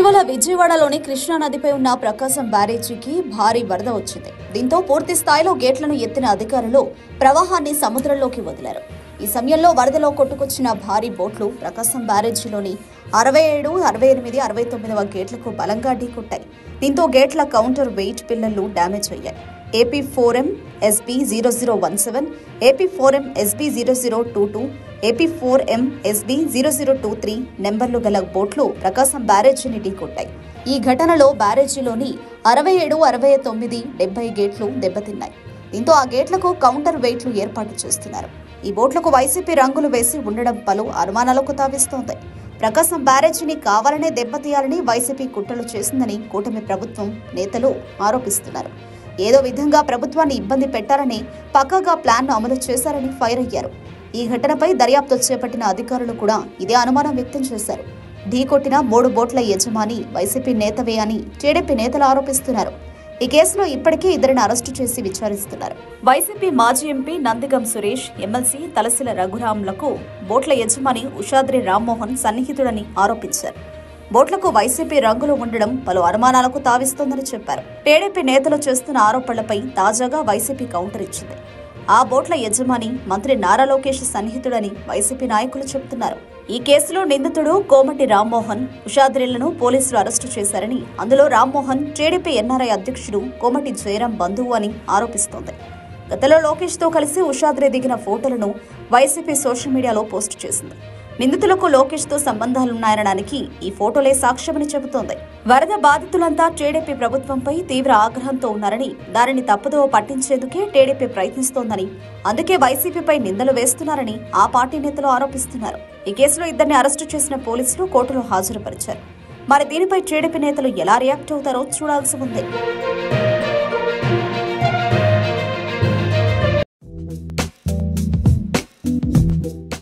ఇటీవల విజయవాడలోని కృష్ణా నదిపై ఉన్న ప్రకాశం బ్యారేజీకి భారీ వరద వచ్చింది. దీంతో పూర్తి స్థాయిలో గేట్లను ఎత్తిన అధికారులు ప్రవాహాన్ని సముద్రంలోకి వదిలారు. ఈ సమయంలో వరదలో కొట్టుకొచ్చిన భారీ బోట్లు ప్రకాశం బ్యారేజీలోని 67, 68, 69వ గేట్లకు బలంగా ఢీకొట్టాయి. దీంతో గేట్ల కౌంటర్ వెయిట్ పిల్లర్లు డ్యామేజ్ అయ్యాయి. AP4M SB 0017, AP4M SB 0022, AP4M SB 0023 నెంబర్లు గల బోట్లు ప్రకాశం బ్యారేజీని ఢీకొట్టాయి. ఈ ఘటనలో బ్యారేజీలోని 67, 69, 70 గేట్లు దెబ్బతిన్నాయి. దీంతో ఆ గేట్లకు కౌంటర్ వెయిట్లు ఏర్పాటు చేస్తున్నారు. ఈ బోట్లకు వైసీపీ రంగులు వేసి ఉండడం పలు అనుమానాలకు తావిస్తోంది. ప్రకాశం బ్యారేజీని కావాలనే దెబ్బతీయాలని వైసీపీ కుట్రలు చేసిందని కూటమి ప్రభుత్వం నేతలు ఆరోపిస్తున్నారు. ఏదో విధంగా ప్రభుత్వాన్ని ఇబ్బంది పెట్టాలని పక్కాగా ప్లాన్ను అమలు చేశారని ఫైర్ అయ్యారు. ఈ ఘటనపై దర్యాప్తు చేపట్టిన అధికారులు కూడా ఇదే అనుమానం వ్యక్తం చేశారు. ఢీకొట్టిన 3 బోట్ల యజమాని వైసీపీ నేతవే అని టీడీపీ నేతలు ఆరోపిస్తున్నారు. ఈ కేసులో ఇప్పటికే 2 అరెస్టు చేసి విచారిస్తున్నారు. వైసీపీ మాజీ ఎంపీ నందిగం సురేష్, ఎమ్మెల్సీ తలసిల రఘురాంలకు బోట్ల యజమాని ఉషాద్రి రామ్మోహన్ సన్నిహితుడని ఆరోపించారు. బోట్లకు వైసీపీ రంగులు ఉండడం పలు అనుమానాలకు తావిస్తోందని చెప్పారు. టీడీపీ నేతలు చేస్తున్న ఆరోపణలపై తాజాగా వైసీపీ కౌంటర్ ఇచ్చింది. ఆ బోట్ల యజమాని మంత్రి నారా లోకేష్ సన్నిహితుడని వైసీపీ నాయకులు చెబుతున్నారు. ఈ కేసులో నిందితుడు కోమటి రామ్మోహన్, ఉషాద్రిలను పోలీసులు అరెస్టు చేశారని, అందులో రామ్మోహన్ టీడీపీ ఎన్ఆర్ఐ అధ్యక్షుడు కోమటి జయరాం బంధువు అని ఆరోపిస్తోంది. గతంలో లోకేష్ తో కలిసి ఉషాద్రి దిగిన ఫోటోలను వైసీపీ సోషల్ మీడియాలో పోస్టు చేసింది. నిందితులకు లోకేష్ తో సంబంధాలున్నాయనడానికి ఈ ఫోటోలే సాక్ష్యమని చెబుతోంది. వరద బాధితులంతా టీడీపీ ప్రభుత్వంపై తీవ్ర ఆగ్రహంతో ఉన్నారని, దానిని తప్పుదోవ పట్టించేందుకే టీడీపీ ప్రయత్నిస్తోందని, అందుకే వైసీపీపై నిందలు వేస్తున్నారని ఆ పార్టీ నేతలు ఆరోపిస్తున్నారు. ఈ కేసులో 2 అరెస్టు చేసిన పోలీసులు కోర్టులో హాజరుపరిచారు. మరి దీనిపై టీడీపీ నేతలు ఎలా రియాక్ట్ అవుతారో చూడాల్సి ఉంది.